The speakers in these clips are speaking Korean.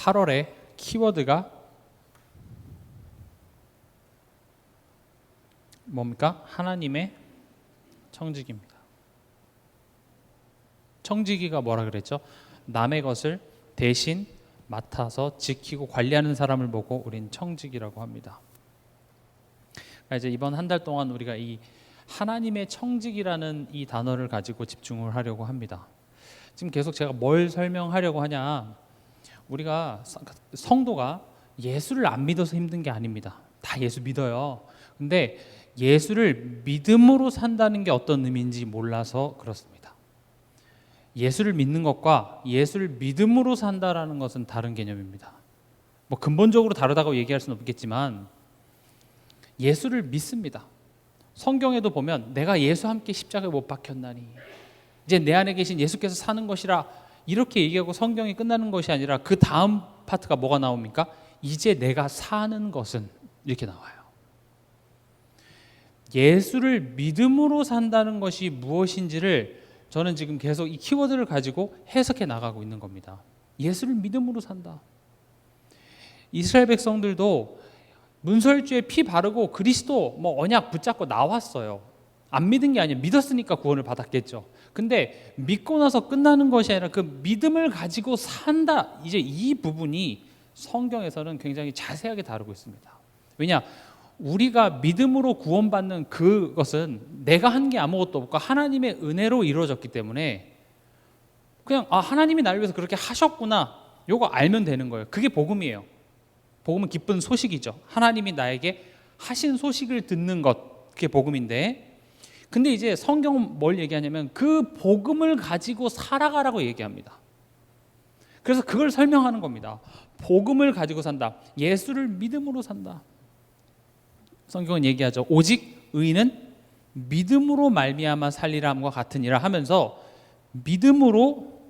8월의 키워드가 뭡니까? 하나님의 청지기입니다. 청지기가 뭐라 그랬죠? 남의 것을 대신 맡아서 지키고 관리하는 사람을 보고 우린 청지기라고 합니다. 그러니까 이제 이번 한 달 동안 우리가 이 하나님의 청지기라는 이 단어를 가지고 집중을 하려고 합니다. 지금 계속 제가 뭘 설명하려고 하냐, 우리가 성도가 예수를 안 믿어서 힘든 게 아닙니다. 다 예수 믿어요. 근데 예수를 믿음으로 산다는 게 어떤 의미인지 몰라서 그렇습니다. 예수를 믿는 것과 예수를 믿음으로 산다라는 것은 다른 개념입니다. 뭐 근본적으로 다르다고 얘기할 수는 없겠지만 예수를 믿습니다. 성경에도 보면 내가 예수와 함께 십자가에 못 박혔나니 이제 내 안에 계신 예수께서 사는 것이라 이렇게 얘기하고 성경이 끝나는 것이 아니라 그 다음 파트가 뭐가 나옵니까? 이제 내가 사는 것은 이렇게 나와요. 예수를 믿음으로 산다는 것이 무엇인지를 저는 지금 계속 이 키워드를 가지고 해석해 나가고 있는 겁니다. 예수를 믿음으로 산다. 이스라엘 백성들도 문설주에 피 바르고 그리스도 언약 붙잡고 나왔어요. 안 믿은 게 아니에요. 믿었으니까 구원을 받았겠죠. 근데 믿고 나서 끝나는 것이 아니라 그 믿음을 가지고 산다. 이제 이 부분이 성경에서는 굉장히 자세하게 다루고 있습니다. 왜냐? 우리가 믿음으로 구원받는 그것은 내가 한 게 아무것도 없고 하나님의 은혜로 이루어졌기 때문에 그냥 하나님이 나를 위해서 그렇게 하셨구나, 요거 알면 되는 거예요. 그게 복음이에요. 복음은 기쁜 소식이죠. 하나님이 나에게 하신 소식을 듣는 것, 그게 복음인데, 근데 이제 성경은 뭘 얘기하냐면 그 복음을 가지고 살아가라고 얘기합니다. 그래서 그걸 설명하는 겁니다. 복음을 가지고 산다. 예수를 믿음으로 산다. 성경은 얘기하죠. 오직 의인은 믿음으로 말미암아 살리라 함과 같으니라 하면서 믿음으로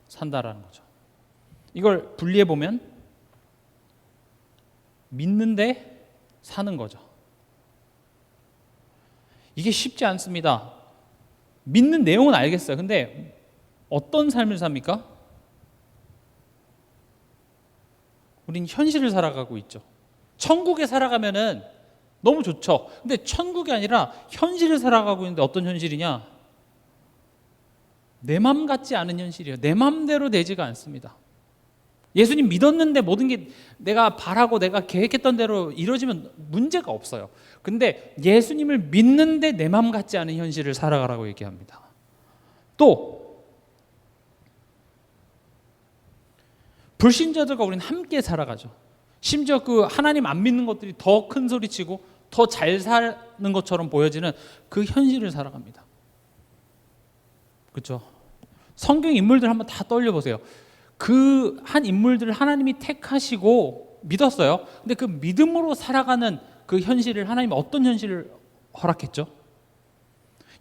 산다라는 거죠. 이걸 분리해 보면 믿는데 사는 거죠. 이게 쉽지 않습니다. 믿는 내용은 알겠어요. 근데 어떤 삶을 삽니까? 우린 현실을 살아가고 있죠. 천국에 살아가면은 너무 좋죠. 근데 천국이 아니라 현실을 살아가고 있는데 어떤 현실이냐? 내 맘 같지 않은 현실이에요. 내 맘대로 되지가 않습니다. 예수님 믿었는데 모든 게 내가 바라고 내가 계획했던 대로 이루어지면 문제가 없어요. 근데 예수님을 믿는데 내 맘 같지 않은 현실을 살아가라고 얘기합니다. 또 불신자들과 우리는 함께 살아가죠. 심지어 그 하나님 안 믿는 것들이 더 큰 소리치고 더 잘 사는 것처럼 보여지는 그 현실을 살아갑니다. 그렇죠? 성경 인물들 한번 다 떠올려-보세요. 그 한 인물들을 하나님이 택하시고 믿었어요. 근데 그 믿음으로 살아가는 그 현실을 하나님이 어떤 현실을 허락했죠?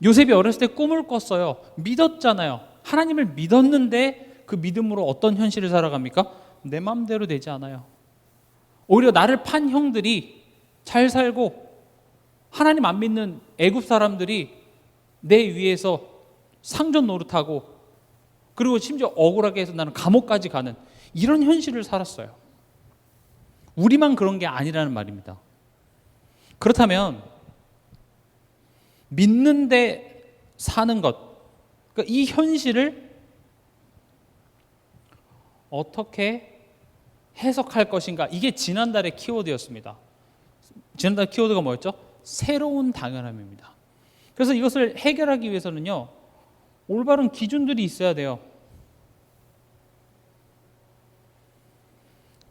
요셉이 어렸을 때 꿈을 꿨어요. 믿었잖아요. 하나님을 믿었는데 그 믿음으로 어떤 현실을 살아갑니까? 내 마음대로 되지 않아요. 오히려 나를 판 형들이 잘 살고 하나님 안 믿는 애굽 사람들이 내 위에서 상전 노릇하고 그리고 심지어 억울하게 해서 나는 감옥까지 가는 이런 현실을 살았어요. 우리만 그런 게 아니라는 말입니다. 그렇다면 믿는데 사는 것, 그러니까 이 현실을 어떻게 해석할 것인가, 이게 지난달의 키워드였습니다. 지난달 키워드가 뭐였죠? 새로운 당연함입니다. 그래서 이것을 해결하기 위해서는요, 올바른 기준들이 있어야 돼요.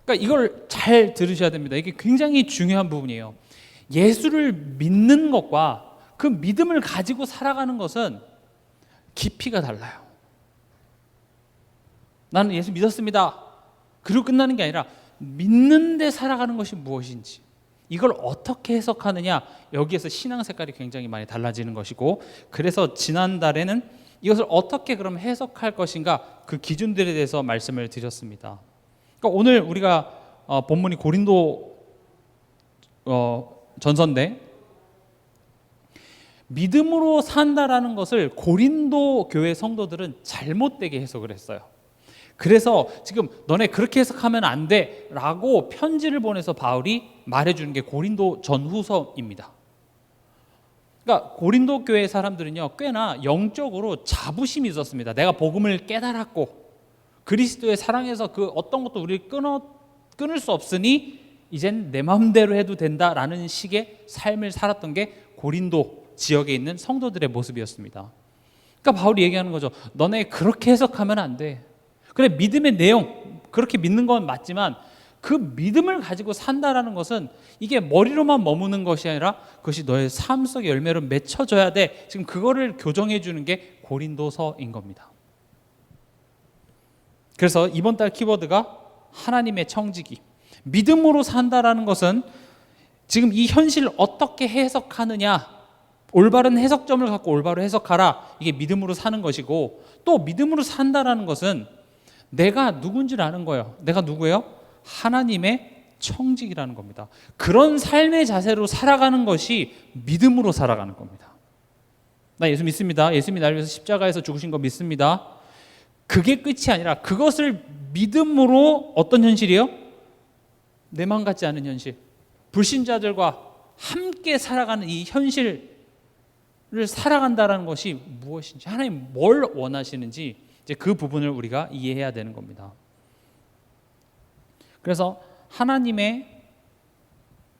그러니까 이걸 잘 들으셔야 됩니다. 이게 굉장히 중요한 부분이에요. 예수를 믿는 것과 그 믿음을 가지고 살아가는 것은 깊이가 달라요. 나는 예수 믿었습니다. 그리고 끝나는 게 아니라 믿는데 살아가는 것이 무엇인지, 이걸 어떻게 해석하느냐, 여기에서 신앙 색깔이 굉장히 많이 달라지는 것이고, 그래서 지난달에는 이것을 어떻게 그럼 해석할 것인가, 그 기준들에 대해서 말씀을 드렸습니다. 그러니까 오늘 우리가 본문이 고린도 전서인데, 믿음으로 산다라는 것을 고린도 교회 성도들은 잘못되게 해석을 했어요. 그래서 지금 너네 그렇게 해석하면 안 돼 라고 편지를 보내서 바울이 말해주는 게 고린도 전후서입니다. 그러니까 고린도 교회 사람들은요, 꽤나 영적으로 자부심이 있었습니다. 내가 복음을 깨달았고 그리스도의 사랑에서 그 어떤 것도 우리를 끊을 수 없으니 이젠 내 마음대로 해도 된다라는 식의 삶을 살았던 게 고린도 지역에 있는 성도들의 모습이었습니다. 그러니까 바울이 얘기하는 거죠. 너네 그렇게 해석하면 안 돼. 그래, 믿음의 내용 그렇게 믿는 건 맞지만 그 믿음을 가지고 산다라는 것은 이게 머리로만 머무는 것이 아니라 그것이 너의 삶 속의 열매로 맺혀져야 돼. 지금 그거를 교정해 주는 게 고린도서인 겁니다. 그래서 이번 달 키워드가 하나님의 청지기. 믿음으로 산다라는 것은 지금 이 현실을 어떻게 해석하느냐, 올바른 해석점을 갖고 올바로 해석하라, 이게 믿음으로 사는 것이고, 또 믿음으로 산다라는 것은 내가 누군지를 아는 거예요. 내가 누구예요? 하나님의 청지기라는 겁니다. 그런 삶의 자세로 살아가는 것이 믿음으로 살아가는 겁니다. 나 예수 믿습니다. 예수님이 나를 위해서 십자가에서 죽으신 거 믿습니다. 그게 끝이 아니라 그것을 믿음으로 어떤 현실이에요? 내 마음 같지 않은 현실, 불신자들과 함께 살아가는 이 현실을 살아간다는 것이 무엇인지, 하나님 뭘 원하시는지 이제 그 부분을 우리가 이해해야 되는 겁니다. 그래서 하나님의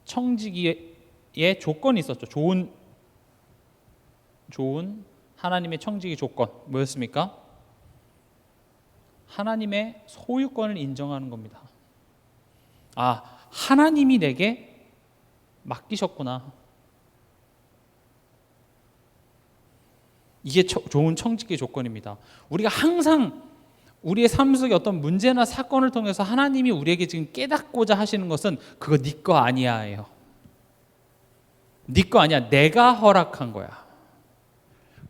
청지기의 조건이 있었죠. 좋은 하나님의 청지기 조건 뭐였습니까? 하나님의 소유권을 인정하는 겁니다. 아, 하나님이 내게 맡기셨구나. 이게 좋은 청지기 조건입니다. 우리가 항상 우리의 삶 속에 어떤 문제나 사건을 통해서 하나님이 우리에게 지금 깨닫고자 하시는 것은 그거 네 거 아니야예요. 네 거 아니야. 내가 허락한 거야.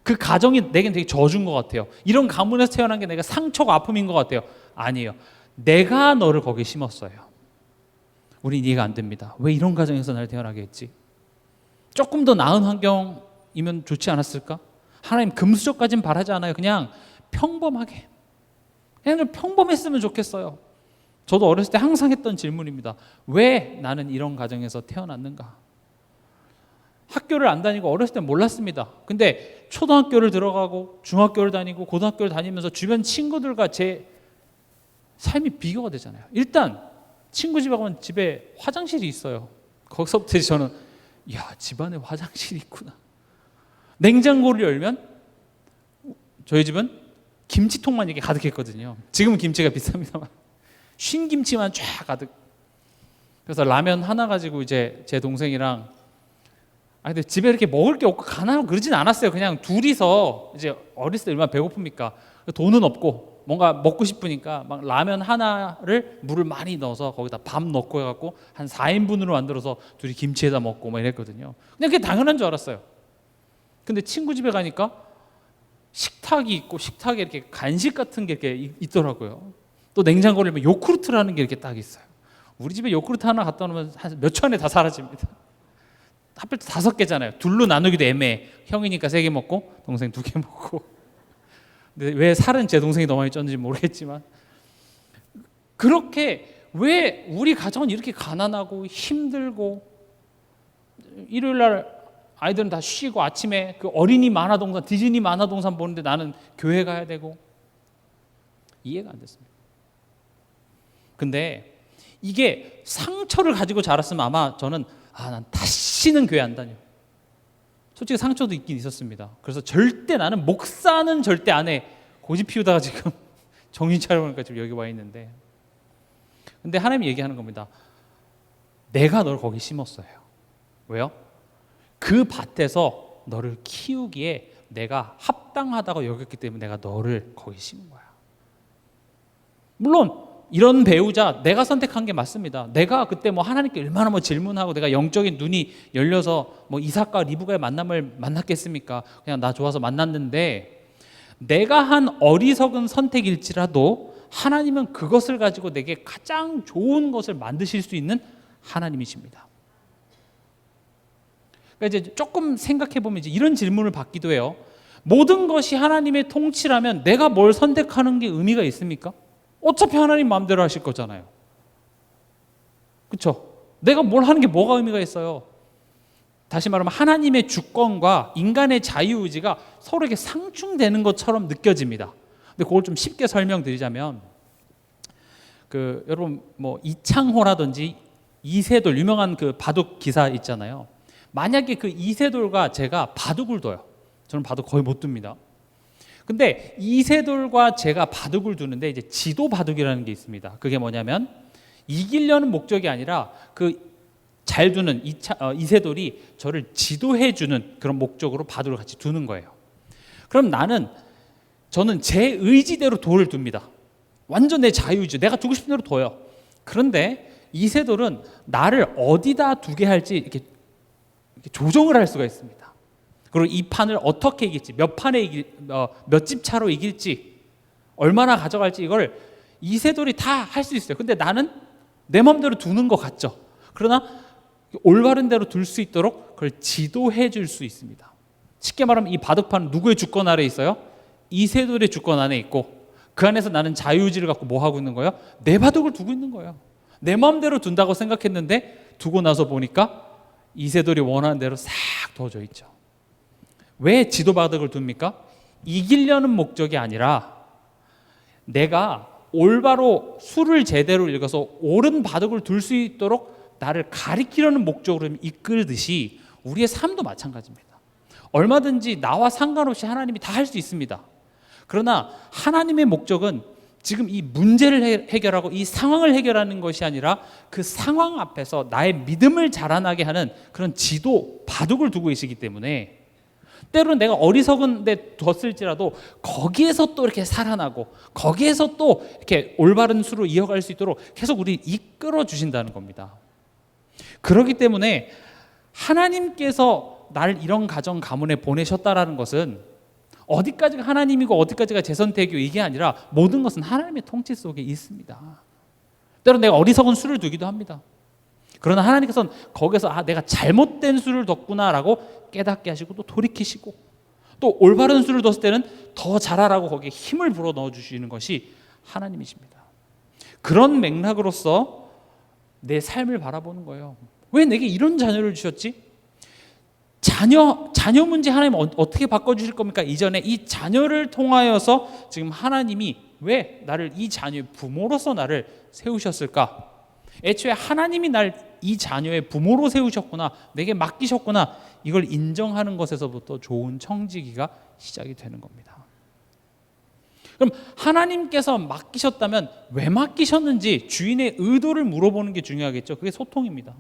그 가정이 내겐 되게 저주인 것 같아요. 이런 가문에서 태어난 게 내가 상처고 아픔인 것 같아요. 아니에요. 내가 너를 거기에 심었어요. 우린 이해가 안 됩니다. 왜 이런 가정에서 나를 태어나게 했지? 조금 더 나은 환경이면 좋지 않았을까? 하나님 금수저까지는 바라지 않아요. 그냥 평범하게, 그냥 좀 평범했으면 좋겠어요. 저도 어렸을 때 항상 했던 질문입니다. 왜 나는 이런 가정에서 태어났는가? 학교를 안 다니고 어렸을 때 몰랐습니다. 근데 초등학교를 들어가고 중학교를 다니고 고등학교를 다니면서 주변 친구들과 제 삶이 비교가 되잖아요. 일단 친구 집에 가면 집에 화장실이 있어요. 거기서부터 저는 야, 집안에 화장실이 있구나. 냉장고를 열면 저희 집은 김치통만 이렇게 가득했거든요. 지금은 김치가 비쌉니다만 쉰 김치만 쫙 가득. 그래서 라면 하나 가지고 이제 제 동생이랑 근데 집에 이렇게 먹을 게 없고 가난하고 그러진 않았어요. 그냥 둘이서 이제 어렸을 때 얼마나 배고픕니까? 돈은 없고 뭔가 먹고 싶으니까 막 라면 하나를 물을 많이 넣어서 거기다 밥 넣고 해갖고 한 4인분으로 만들어서 둘이 김치에다 먹고 막 이랬거든요. 그냥 그게 당연한 줄 알았어요. 근데 친구 집에 가니까 식탁이 있고 식탁에 이렇게 간식 같은 게 이렇게 있더라고요. 또 냉장고를 열면 요구르트라는 게 이렇게 딱 있어요. 우리 집에 요구르트 하나 갖다 놓으면 한 몇 천에 다 사라집니다. 하필 5개잖아요. 둘로 나누기도 애매해. 형이니까 3개 먹고 동생 2개 먹고. 근데 왜 살은 제 동생이 더 많이 쪘는지 모르겠지만 그렇게 왜 우리 가정은 이렇게 가난하고 힘들고 일요일 날 아이들은 다 쉬고 아침에 그 어린이 만화동산 디즈니 만화동산 보는데 나는 교회 가야 되고 이해가 안 됐습니다. 근데 이게 상처를 가지고 자랐으면 아마 저는 난 다시는 교회 안 다녀. 솔직히 상처도 있긴 있었습니다. 그래서 절대 나는 목사는 절대 안 해. 고집 피우다가 지금 정신 차려보니까 지금 여기 와 있는데. 근데 하나님이 얘기하는 겁니다. 내가 널 거기 심었어요. 왜요? 그 밭에서 너를 키우기에 내가 합당하다고 여겼기 때문에 내가 너를 거기 심은 거야. 물론 이런 배우자 내가 선택한 게 맞습니다. 내가 그때 뭐 하나님께 얼마나 뭐 질문하고 내가 영적인 눈이 열려서 뭐 이삭과 리브가의 만남을 만났겠습니까? 그냥 나 좋아서 만났는데 내가 한 어리석은 선택일지라도 하나님은 그것을 가지고 내게 가장 좋은 것을 만드실 수 있는 하나님이십니다. 그러니까 이제 조금 생각해 보면 이제 이런 질문을 받기도 해요. 모든 것이 하나님의 통치라면 내가 뭘 선택하는 게 의미가 있습니까? 어차피 하나님 마음대로 하실 거잖아요. 그렇죠? 내가 뭘 하는 게 뭐가 의미가 있어요? 다시 말하면 하나님의 주권과 인간의 자유의지가 서로에게 상충되는 것처럼 느껴집니다. 근데 그걸 좀 쉽게 설명드리자면, 여러분 뭐 이창호라든지 이세돌 유명한 그 바둑 기사 있잖아요. 만약에 그 이세돌과 제가 바둑을 둬요. 저는 바둑 거의 못 둡니다. 근데 이세돌과 제가 바둑을 두는데 이제 지도 바둑이라는 게 있습니다. 그게 뭐냐면 이기려는 목적이 아니라 그 잘 두는 이세돌이 저를 지도해 주는 그런 목적으로 바둑을 같이 두는 거예요. 그럼 저는 제 의지대로 돌을 둡니다. 완전 내 자유의지, 내가 두고 싶은 대로 둬요. 그런데 이세돌은 나를 어디다 두게 할지 이렇게 조정을 할 수가 있습니다. 그리고 이 판을 어떻게 이길지, 몇 집 차로 이길지, 얼마나 가져갈지 이걸 이세돌이 다 할 수 있어요. 근데 나는 내 마음대로 두는 것 같죠. 그러나 올바른 대로 둘 수 있도록 그걸 지도해 줄 수 있습니다. 쉽게 말하면 이 바둑판은 누구의 주권 아래 있어요? 이세돌의 주권 안에 있고, 그 안에서 나는 자유의지를 갖고 뭐 하고 있는 거예요? 내 바둑을 두고 있는 거예요. 내 마음대로 둔다고 생각했는데 두고 나서 보니까 이세돌이 원하는 대로 싹 둬져 있죠. 왜 지도 바둑을 둡니까? 이기려는 목적이 아니라 내가 올바로 수를 제대로 읽어서 옳은 바둑을 둘 수 있도록 나를 가리키려는 목적으로 이끌듯이 우리의 삶도 마찬가지입니다. 얼마든지 나와 상관없이 하나님이 다 할 수 있습니다. 그러나 하나님의 목적은 지금 이 문제를 해결하고 이 상황을 해결하는 것이 아니라 그 상황 앞에서 나의 믿음을 자라나게 하는 그런 지도, 바둑을 두고 계시기 때문에 때로는 내가 어리석은 데 뒀을지라도 거기에서 또 이렇게 살아나고 거기에서 또 이렇게 올바른 수로 이어갈 수 있도록 계속 우리 이끌어 주신다는 겁니다. 그렇기 때문에 하나님께서 나를 이런 가정 가문에 보내셨다라는 것은 어디까지가 하나님이고 어디까지가 제 선택이고 이게 아니라 모든 것은 하나님의 통치 속에 있습니다. 때로는 내가 어리석은 수를 두기도 합니다. 그러나 하나님께서는 거기서 내가 잘못된 수를 뒀구나라고 깨닫게 하시고 또 돌이키시고 또 올바른 수를 뒀을 때는 더 잘하라고 거기에 힘을 불어 넣어주시는 것이 하나님이십니다. 그런 맥락으로서 내 삶을 바라보는 거예요. 왜 내게 이런 자녀를 주셨지? 자녀 문제 하나님 어떻게 바꿔주실 겁니까? 이전에 이 자녀를 통하여서 지금 하나님이 왜 나를 이 자녀의 부모로서 나를 세우셨을까? 애초에 하나님이 날 이 자녀의 부모로 세우셨구나, 내게 맡기셨구나, 이걸 인정하는 것에서부터 좋은 청지기가 시작이 되는 겁니다. 그럼 하나님께서 맡기셨다면 왜 맡기셨는지 주인의 의도를 물어보는 게 중요하겠죠. 그게 소통입니다.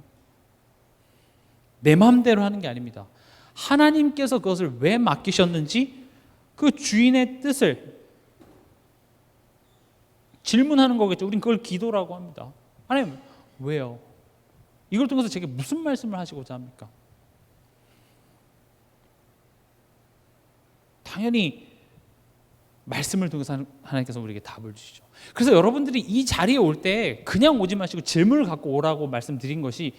내 마음대로 하는 게 아닙니다. 하나님께서 그것을 왜 맡기셨는지 그 주인의 뜻을 질문하는 거겠죠. 우린 그걸 기도라고 합니다. 하나님 왜요? 이걸 통해서 제게 무슨 말씀을 하시고자 합니까? 당연히 말씀을 통해서 하나님께서 우리에게 답을 주시죠. 그래서 여러분들이 이 자리에 올 때 그냥 오지 마시고 질문을 갖고 오라고 말씀드린 것이,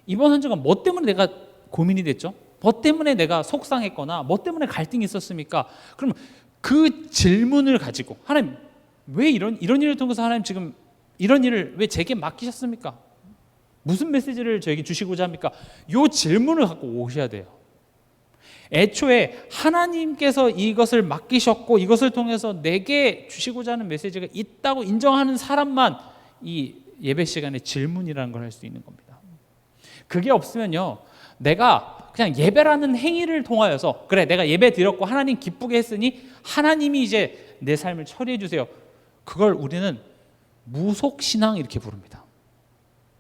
이번 한 주간 뭐 때문에 내가 고민이 됐죠? 뭐 때문에 내가 속상했거나 뭐 때문에 갈등이 있었습니까? 그럼 그 질문을 가지고 하나님 왜 이런 일을 통해서 하나님 지금 이런 일을 왜 제게 맡기셨습니까? 무슨 메시지를 저에게 주시고자 합니까? 이 질문을 갖고 오셔야 돼요. 애초에 하나님께서 이것을 맡기셨고 이것을 통해서 내게 주시고자 하는 메시지가 있다고 인정하는 사람만 이 예배 시간에 질문이라는 걸 할 수 있는 겁니다. 그게 없으면요, 내가 그냥 예배라는 행위를 통하여서 그래 내가 예배 드렸고 하나님 기쁘게 했으니 하나님이 이제 내 삶을 처리해 주세요, 그걸 우리는 무속신앙 이렇게 부릅니다.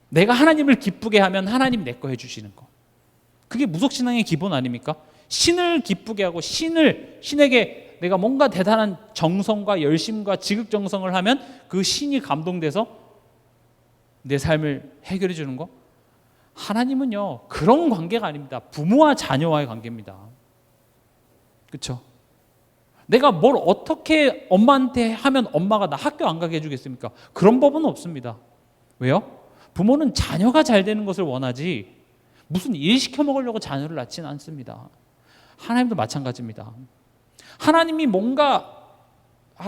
내가 하나님을 기쁘게 하면 하나님 내 거 해주시는 거, 그게 무속신앙의 기본 아닙니까? 신을 기쁘게 하고 신에게 내가 뭔가 대단한 정성과 열심과 지극정성을 하면 그 신이 감동돼서 내 삶을 해결해 주는 거. 하나님은요 그런 관계가 아닙니다. 부모와 자녀와의 관계입니다. 그렇죠? 내가 뭘 어떻게 엄마한테 하면 엄마가 나 학교 안 가게 해주겠습니까? 그런 법은 없습니다. 왜요? 부모는 자녀가 잘 되는 것을 원하지 무슨 일 시켜 먹으려고 자녀를 낳지는 않습니다. 하나님도 마찬가지입니다. 하나님이 뭔가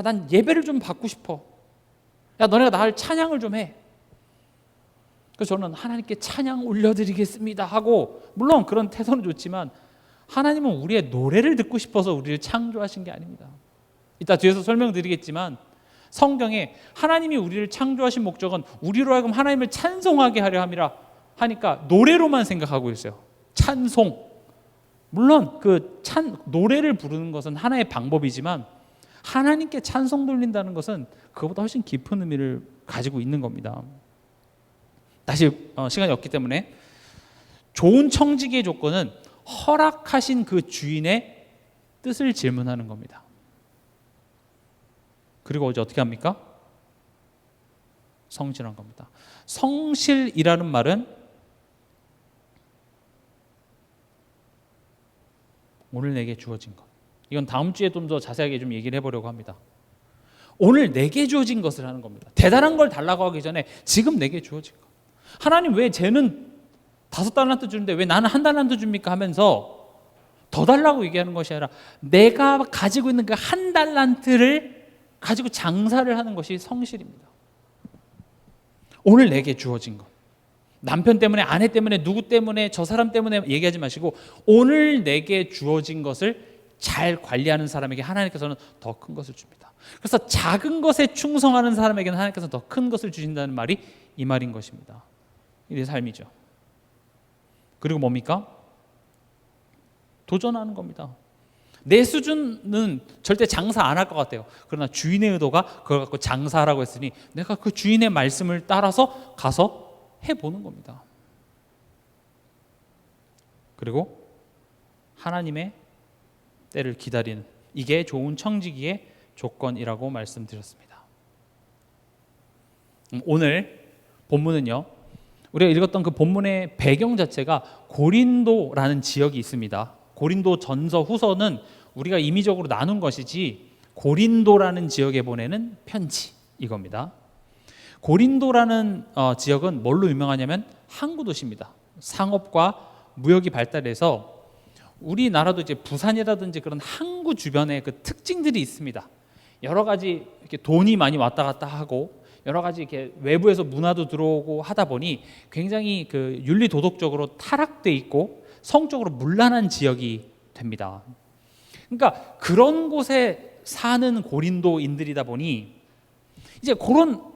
난 예배를 좀 받고 싶어. 야, 너네가 나를 찬양을 좀 해. 그래서 저는 하나님께 찬양 올려드리겠습니다 하고, 물론 그런 태도는 좋지만 하나님은 우리의 노래를 듣고 싶어서 우리를 창조하신 게 아닙니다. 이따 뒤에서 설명드리겠지만 성경에 하나님이 우리를 창조하신 목적은 우리로 하여금 하나님을 찬송하게 하려 함이라 하니까 노래로만 생각하고 있어요. 찬송. 물론 노래를 부르는 것은 하나의 방법이지만 하나님께 찬송 돌린다는 것은 그것보다 훨씬 깊은 의미를 가지고 있는 겁니다. 다시 시간이 없기 때문에 좋은 청지기의 조건은 허락하신 그 주인의 뜻을 질문하는 겁니다. 그리고 이제 어떻게 합니까? 성실한 겁니다. 성실이라는 말은 오늘 내게 주어진 것. 이건 다음 주에 좀 더 자세하게 좀 얘기를 해보려고 합니다. 오늘 내게 주어진 것을 하는 겁니다. 대단한 걸 달라고 하기 전에 지금 내게 주어진 것. 하나님 왜 쟤는 5달란트 주는데 왜 나는 1달란트 줍니까 하면서 더 달라고 얘기하는 것이 아니라 내가 가지고 있는 그 1달란트를 가지고 장사를 하는 것이 성실입니다. 오늘 내게 주어진 것. 남편 때문에, 아내 때문에, 누구 때문에, 저 사람 때문에 얘기하지 마시고 오늘 내게 주어진 것을 잘 관리하는 사람에게 하나님께서는 더 큰 것을 줍니다. 그래서 작은 것에 충성하는 사람에게는 하나님께서 더 큰 것을 주신다는 말이 이 말인 것입니다. 이게 삶이죠. 그리고 뭡니까? 도전하는 겁니다. 내 수준은 절대 장사 안 할 것 같아요. 그러나 주인의 의도가 그걸 갖고 장사하라고 했으니 내가 그 주인의 말씀을 따라서 가서 해보는 겁니다. 그리고 하나님의 때를 기다리는, 이게 좋은 청지기의 조건이라고 말씀드렸습니다. 오늘 본문은요, 우리가 읽었던 그 본문의 배경 자체가 고린도라는 지역이 있습니다. 고린도 전서 후서는 우리가 임의적으로 나눈 것이지 고린도라는 지역에 보내는 편지, 이겁니다. 고린도라는 지역은 뭘로 유명하냐면 항구 도시입니다. 상업과 무역이 발달해서 우리나라도 이제 부산이라든지 그런 항구 주변에 그 특징들이 있습니다. 여러 가지 이렇게 돈이 많이 왔다 갔다 하고 여러 가지 이렇게 외부에서 문화도 들어오고 하다 보니 굉장히 그 윤리 도덕적으로 타락돼 있고 성적으로 문란한 지역이 됩니다. 그러니까 그런 곳에 사는 고린도인들이다 보니 이제 그런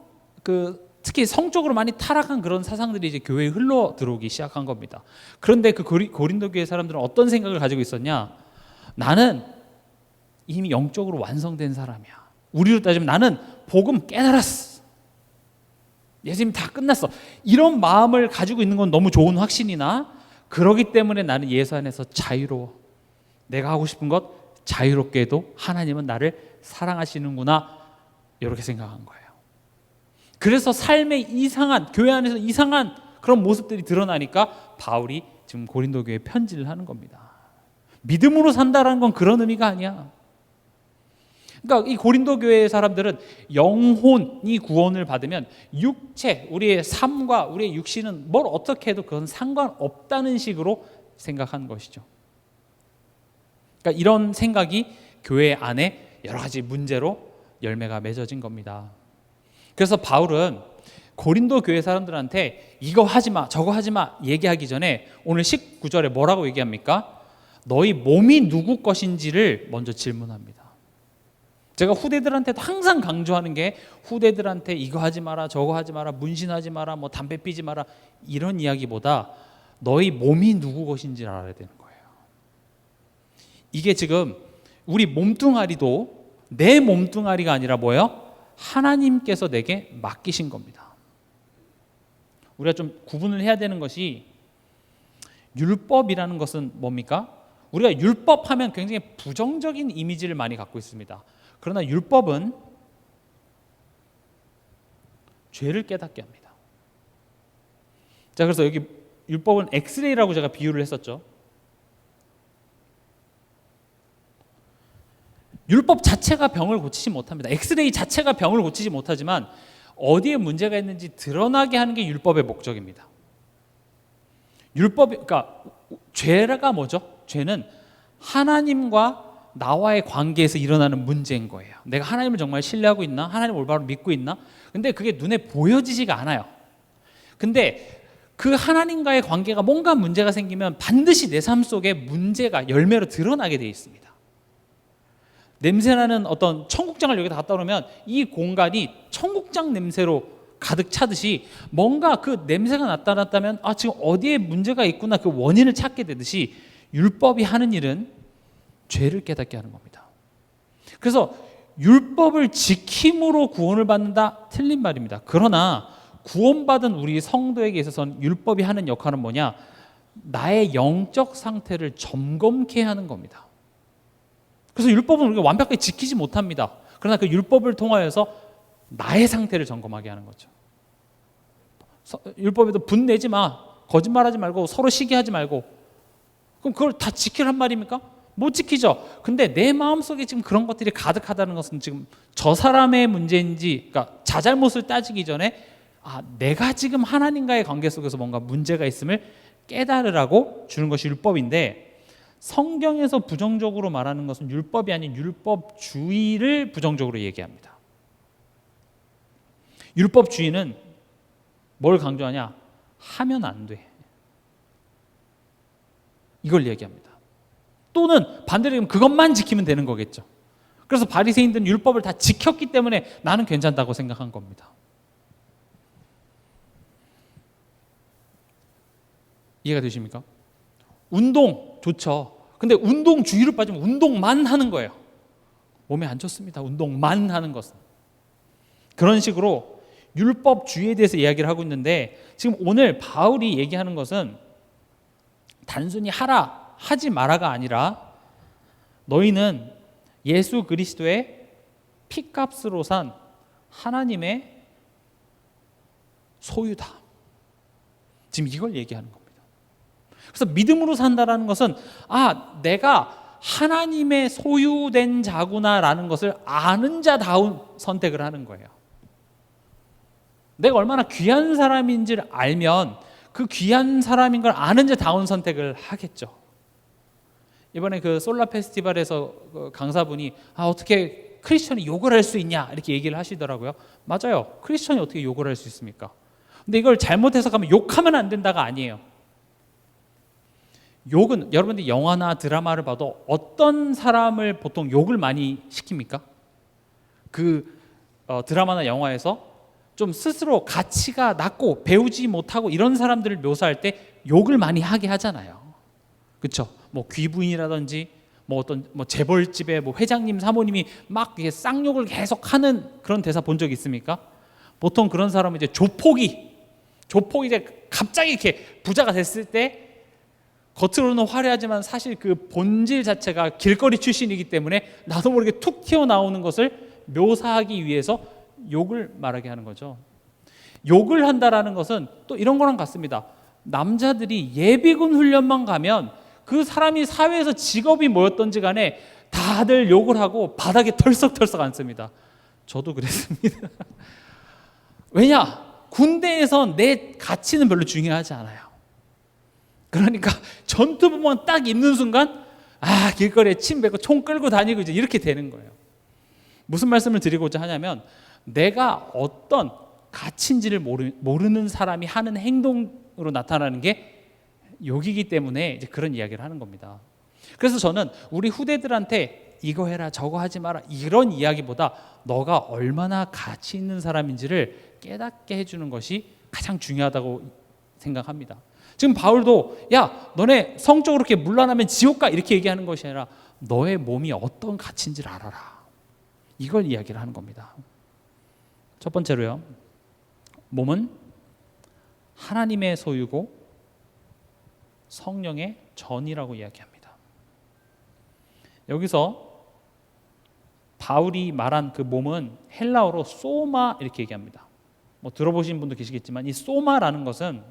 특히 성적으로 많이 타락한 그런 사상들이 이제 교회에 흘러 들어오기 시작한 겁니다. 그런데 그 고린도 교회 사람들은 어떤 생각을 가지고 있었냐? 나는 이미 영적으로 완성된 사람이야. 우리로 따지면 나는 복음 깨달았어. 예수님 다 끝났어. 이런 마음을 가지고 있는 건 너무 좋은 확신이나 그러기 때문에 나는 예수 안에서 자유로워. 내가 하고 싶은 것 자유롭게 해도 하나님은 나를 사랑하시는구나. 이렇게 생각한 거예요. 그래서 삶의 이상한, 교회 안에서 이상한 그런 모습들이 드러나니까 바울이 지금 고린도 교회에 편지를 하는 겁니다. 믿음으로 산다라는 건 그런 의미가 아니야. 그러니까 이 고린도 교회의 사람들은 영혼이 구원을 받으면 육체, 우리의 삶과 우리의 육신은 뭘 어떻게 해도 그건 상관없다는 식으로 생각한 것이죠. 그러니까 이런 생각이 교회 안에 여러 가지 문제로 열매가 맺어진 겁니다. 그래서 바울은 고린도 교회 사람들한테 이거 하지 마, 저거 하지 마 얘기하기 전에 오늘 19절에 뭐라고 얘기합니까? 너희 몸이 누구 것인지를 먼저 질문합니다. 제가 후대들한테도 항상 강조하는 게 후대들한테 이거 하지 마라, 저거 하지 마라, 문신하지 마라, 뭐 담배 피지 마라 이런 이야기보다 너희 몸이 누구 것인지를 알아야 되는 거예요. 이게 지금 우리 몸뚱아리도 내 몸뚱아리가 아니라 뭐예요? 하나님께서 내게 맡기신 겁니다. 우리가 좀 구분을 해야 되는 것이 율법이라는 것은 뭡니까? 우리가 율법하면 굉장히 부정적인 이미지를 많이 갖고 있습니다. 그러나 율법은 죄를 깨닫게 합니다. 자, 그래서 여기 율법은 엑스레이라고 제가 비유를 했었죠. 율법 자체가 병을 고치지 못합니다. 엑스레이 자체가 병을 고치지 못하지만 어디에 문제가 있는지 드러나게 하는 게 율법의 목적입니다. 그러니까 죄가 뭐죠? 죄는 하나님과 나와의 관계에서 일어나는 문제인 거예요. 내가 하나님을 정말 신뢰하고 있나? 하나님을 올바로 믿고 있나? 근데 그게 눈에 보여지지가 않아요. 근데 그 하나님과의 관계가 뭔가 문제가 생기면 반드시 내 삶 속에 문제가 열매로 드러나게 되어 있습니다. 냄새나는 어떤 청국장을 여기다 갖다 놓으면 이 공간이 청국장 냄새로 가득 차듯이 뭔가 그 냄새가 나타났다면 지금 어디에 문제가 있구나, 그 원인을 찾게 되듯이 율법이 하는 일은 죄를 깨닫게 하는 겁니다. 그래서 율법을 지킴으로 구원을 받는다, 틀린 말입니다. 그러나 구원받은 우리 성도에게 있어서는 율법이 하는 역할은 뭐냐? 나의 영적 상태를 점검케 하는 겁니다. 그래서 율법은 우리가 완벽하게 지키지 못합니다. 그러나 그 율법을 통하여서 나의 상태를 점검하게 하는 거죠. 율법에도 분내지 마, 거짓말하지 말고, 서로 시기하지 말고. 그럼 그걸 다 지키란 말입니까? 못 지키죠. 근데 내 마음속에 지금 그런 것들이 가득하다는 것은 지금 저 사람의 문제인지, 그러니까 자잘못을 따지기 전에 내가 지금 하나님과의 관계 속에서 뭔가 문제가 있음을 깨달으라고 주는 것이 율법인데, 성경에서 부정적으로 말하는 것은 율법이 아닌 율법주의를 부정적으로 얘기합니다. 율법주의는 뭘 강조하냐? 하면 안 돼, 이걸 얘기합니다. 또는 반대로 얘기하면 그것만 지키면 되는 거겠죠. 그래서 바리새인들은 율법을 다 지켰기 때문에 나는 괜찮다고 생각한 겁니다. 이해가 되십니까? 운동 좋죠. 근데 운동주의로 빠지면 운동만 하는 거예요. 몸에 안 좋습니다, 운동만 하는 것은. 그런 식으로 율법주의에 대해서 이야기를 하고 있는데, 지금 오늘 바울이 얘기하는 것은 단순히 하라, 하지 마라가 아니라 너희는 예수 그리스도의 피값으로 산 하나님의 소유다, 지금 이걸 얘기하는 겁니다. 그래서 믿음으로 산다라는 것은 내가 하나님의 소유된 자구나라는 것을 아는 자다운 선택을 하는 거예요. 내가 얼마나 귀한 사람인지를 알면 그 귀한 사람인 걸 아는 자다운 선택을 하겠죠. 이번에 그 솔라 페스티벌에서 그 강사분이 어떻게 크리스천이 욕을 할 수 있냐 이렇게 얘기를 하시더라고요. 맞아요. 크리스천이 어떻게 욕을 할 수 있습니까? 근데 이걸 잘못 해석하면 욕하면 안 된다가 아니에요. 욕은 여러분들이 영화나 드라마를 봐도 어떤 사람을 보통 욕을 많이 시킵니까? 그 드라마나 영화에서 좀 스스로 가치가 낮고 배우지 못하고 이런 사람들을 묘사할 때 욕을 많이 하게 하잖아요. 그렇죠? 뭐 귀부인이라든지 어떤 재벌집의 회장님, 사모님이 막 이게 쌍욕을 계속 하는 그런 대사 본 적 있습니까? 보통 그런 사람은 이제 조폭이 이제 갑자기 이렇게 부자가 됐을 때 겉으로는 화려하지만 사실 그 본질 자체가 길거리 출신이기 때문에 나도 모르게 툭 튀어나오는 것을 묘사하기 위해서 욕을 말하게 하는 거죠. 욕을 한다라는 것은 또 이런 거랑 같습니다. 남자들이 예비군 훈련만 가면 그 사람이 사회에서 직업이 뭐였던지 간에 다들 욕을 하고 바닥에 털썩털썩 앉습니다. 저도 그랬습니다. 왜냐? 군대에선 내 가치는 별로 중요하지 않아요. 그러니까 전투복만 딱 입는 순간 길거리에 침 뱉고 총 끌고 다니고 이제 이렇게 되는 거예요. 무슨 말씀을 드리고자 하냐면, 내가 어떤 가치인지를 모르는 사람이 하는 행동으로 나타나는 게 욕이기 때문에 이제 그런 이야기를 하는 겁니다. 그래서 저는 우리 후대들한테 이거 해라 저거 하지 마라 이런 이야기보다 너가 얼마나 가치 있는 사람인지를 깨닫게 해주는 것이 가장 중요하다고 생각합니다. 지금 바울도 너네 성적으로 이렇게 문란하면 지옥 가 이렇게 얘기하는 것이 아니라 너의 몸이 어떤 가치인지를 알아라, 이걸 이야기를 하는 겁니다. 첫 번째로요, 몸은 하나님의 소유고 성령의 전이라고 이야기합니다. 여기서 바울이 말한 그 몸은 헬라어로 소마 이렇게 얘기합니다. 들어보신 분도 계시겠지만 이 소마라는 것은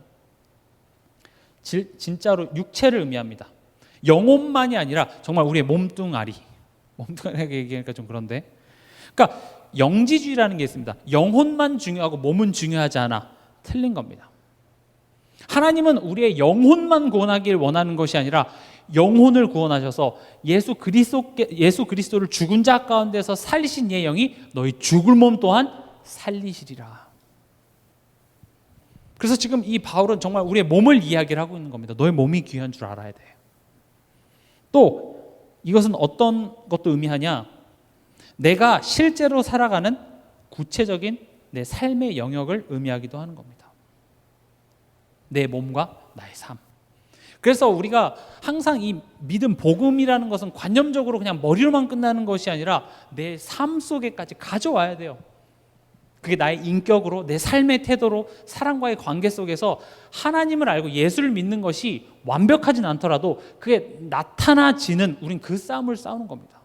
진짜로 육체를 의미합니다. 영혼만이 아니라 정말 우리의 몸뚱아리 얘기하니까 좀 그런데, 그러니까 영지주의라는 게 있습니다. 영혼만 중요하고 몸은 중요하지 않아. 틀린 겁니다. 하나님은 우리의 영혼만 구원하길 원하는 것이 아니라 영혼을 구원하셔서 예수 그리스도를 죽은 자 가운데서 살리신 이의 영이 너희 죽을 몸 또한 살리시리라. 그래서 지금 이 바울은 정말 우리의 몸을 이야기를 하고 있는 겁니다. 너의 몸이 귀한 줄 알아야 돼. 또 이것은 어떤 것도 의미하냐? 내가 실제로 살아가는 구체적인 내 삶의 영역을 의미하기도 하는 겁니다. 내 몸과 나의 삶. 그래서 우리가 항상 이 믿음, 복음이라는 것은 관념적으로 그냥 머리로만 끝나는 것이 아니라 내 삶 속에까지 가져와야 돼요. 그게 나의 인격으로, 내 삶의 태도로, 사람과의 관계 속에서 하나님을 알고 예수를 믿는 것이 완벽하진 않더라도 그게 나타나지는, 우린 그 싸움을 싸우는 겁니다.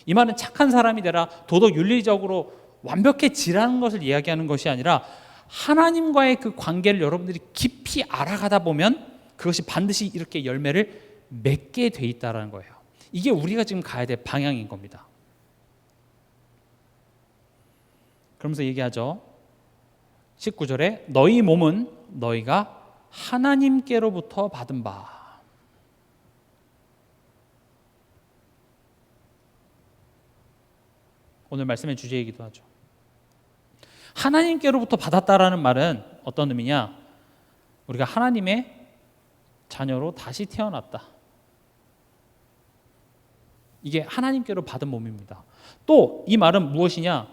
이 말은 착한 사람이 되라, 도덕 윤리적으로 완벽해지라는 것을 이야기하는 것이 아니라 하나님과의 그 관계를 여러분들이 깊이 알아가다 보면 그것이 반드시 이렇게 열매를 맺게 돼 있다는 거예요. 이게 우리가 지금 가야 될 방향인 겁니다. 그러면서 얘기하죠. 19절에 너희 몸은 너희가 하나님께로부터 받은 바. 오늘 말씀의 주제이기도 하죠. 하나님께로부터 받았다라는 말은 어떤 의미냐? 우리가 하나님의 자녀로 다시 태어났다. 이게 하나님께로 받은 몸입니다. 또 이 말은 무엇이냐?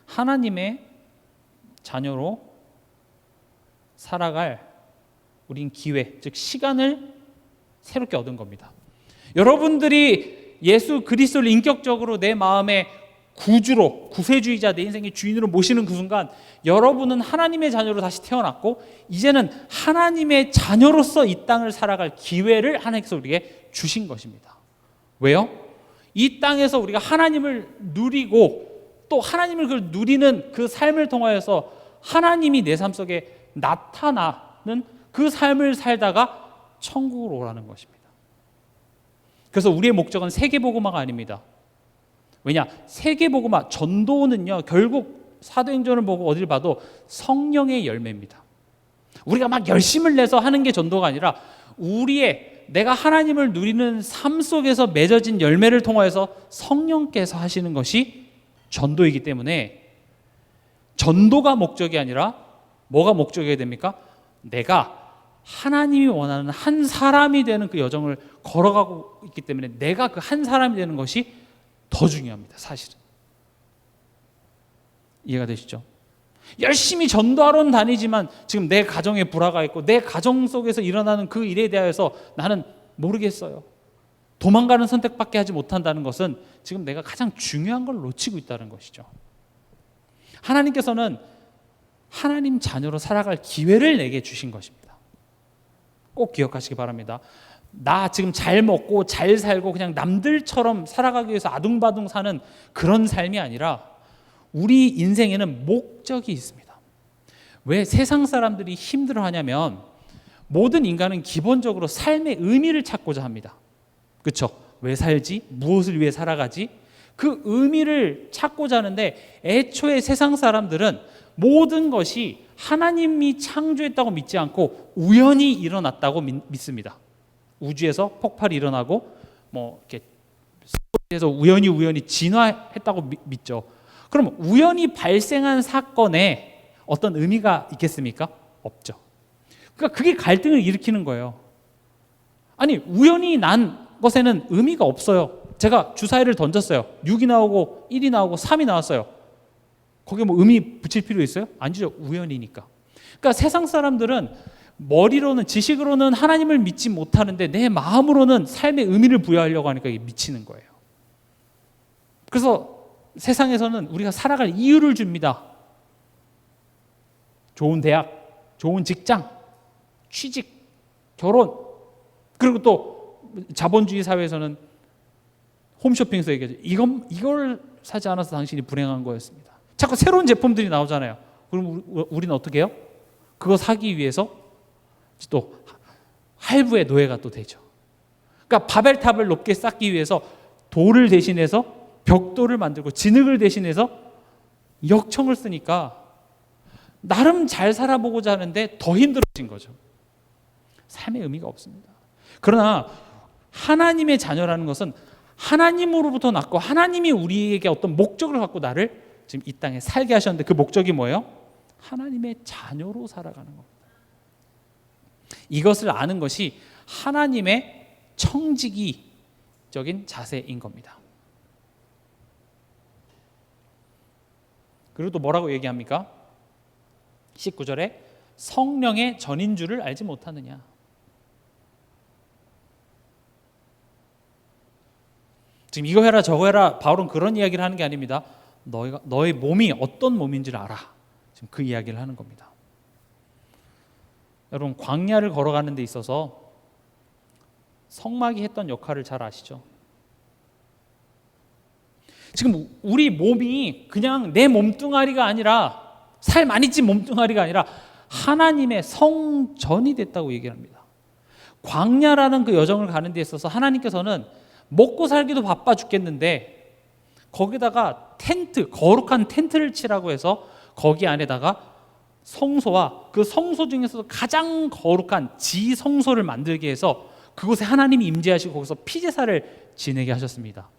하나님의 자녀로 살아갈 우린 기회, 즉 시간을 새롭게 얻은 겁니다. 여러분들이 예수 그리스도를 인격적으로 내 마음의 구주로, 구세주이자 내 인생의 주인으로 모시는 그 순간 여러분은 하나님의 자녀로 다시 태어났고 이제는 하나님의 자녀로서 이 땅을 살아갈 기회를 하나님께서 우리에게 주신 것입니다. 왜요? 이 땅에서 우리가 하나님을 누리고 또 하나님을 그걸 누리는 그 삶을 통하여서 하나님이 내 삶 속에 나타나는 그 삶을 살다가 천국으로 오라는 것입니다. 그래서 우리의 목적은 세계복음화가 아닙니다. 왜냐? 세계복음화, 전도는요 결국 사도행전을 보고 어딜 봐도 성령의 열매입니다. 우리가 막 열심을 내서 하는 게 전도가 아니라 내가 하나님을 누리는 삶 속에서 맺어진 열매를 통하여서 성령께서 하시는 것이 전도이기 때문에 전도가 목적이 아니라 뭐가 목적이 됩니까? 내가 하나님이 원하는 한 사람이 되는 그 여정을 걸어가고 있기 때문에 내가 그 한 사람이 되는 것이 더 중요합니다. 사실은. 이해가 되시죠? 열심히 전도하러는 다니지만 지금 내 가정에 불화가 있고 내 가정 속에서 일어나는 그 일에 대하여서 나는 모르겠어요. 도망가는 선택밖에 하지 못한다는 것은 지금 내가 가장 중요한 걸 놓치고 있다는 것이죠. 하나님께서는 하나님 자녀로 살아갈 기회를 내게 주신 것입니다. 꼭 기억하시기 바랍니다. 나 지금 잘 먹고 잘 살고 그냥 남들처럼 살아가기 위해서 아둥바둥 사는 그런 삶이 아니라 우리 인생에는 목적이 있습니다. 왜 세상 사람들이 힘들어하냐면 모든 인간은 기본적으로 삶의 의미를 찾고자 합니다. 그렇죠? 왜 살지? 무엇을 위해 살아가지? 그 의미를 찾고자 하는데 애초에 세상 사람들은 모든 것이 하나님이 창조했다고 믿지 않고 우연히 일어났다고 믿습니다. 우주에서 폭발이 일어나고 이렇게 해서 우연히 진화했다고 믿죠. 그럼 우연히 발생한 사건에 어떤 의미가 있겠습니까? 없죠. 그러니까 그게 갈등을 일으키는 거예요. 아니 우연히 난 것에는 의미가 없어요. 제가 주사위를 던졌어요. 6이 나오고 1이 나오고 3이 나왔어요. 거기에 의미 붙일 필요 있어요? 아니죠. 우연이니까. 그러니까 세상 사람들은 머리로는 지식으로는 하나님을 믿지 못하는데 내 마음으로는 삶의 의미를 부여하려고 하니까 이게 미치는 거예요. 그래서 세상에서는 우리가 살아갈 이유를 줍니다. 좋은 대학, 좋은 직장, 취직, 결혼. 그리고 또 자본주의 사회에서는 홈쇼핑에서 얘기하죠. 이걸 사지 않아서 당신이 불행한 거였습니다. 자꾸 새로운 제품들이 나오잖아요. 그럼 우리는 어떻게 해요? 그거 사기 위해서 또 할부의 노예가 또 되죠. 그러니까 바벨탑을 높게 쌓기 위해서 돌을 대신해서 벽돌을 만들고 진흙을 대신해서 역청을 쓰니까 나름 잘 살아보고자 하는데 더 힘들어진 거죠. 삶의 의미가 없습니다. 그러나 하나님의 자녀라는 것은 하나님으로부터 났고 하나님이 우리에게 어떤 목적을 갖고 나를 지금 이 땅에 살게 하셨는데 그 목적이 뭐예요? 하나님의 자녀로 살아가는 겁니다. 이것을 아는 것이 하나님의 청지기적인 자세인 겁니다. 그리고 또 뭐라고 얘기합니까? 19절에 성령의 전인 줄을 알지 못하느냐. 지금 이거 해라 저거 해라 바울은 그런 이야기를 하는 게 아닙니다. 너의 몸이 어떤 몸인지를 알아. 지금 그 이야기를 하는 겁니다. 여러분 광야를 걸어가는 데 있어서 성막이 했던 역할을 잘 아시죠? 지금 우리 몸이 그냥 내 몸뚱아리가 아니라 살 많이 찐 몸뚱아리가 아니라 하나님의 성전이 됐다고 얘기합니다. 광야라는 그 여정을 가는 데 있어서 하나님께서는 먹고 살기도 바빠 죽겠는데 거기다가 텐트, 거룩한 텐트를 치라고 해서 거기 안에다가 성소와 그 성소 중에서도 가장 거룩한 지성소를 만들게 해서 그곳에 하나님이 임재하시고 거기서 피제사를 지내게 하셨습니다.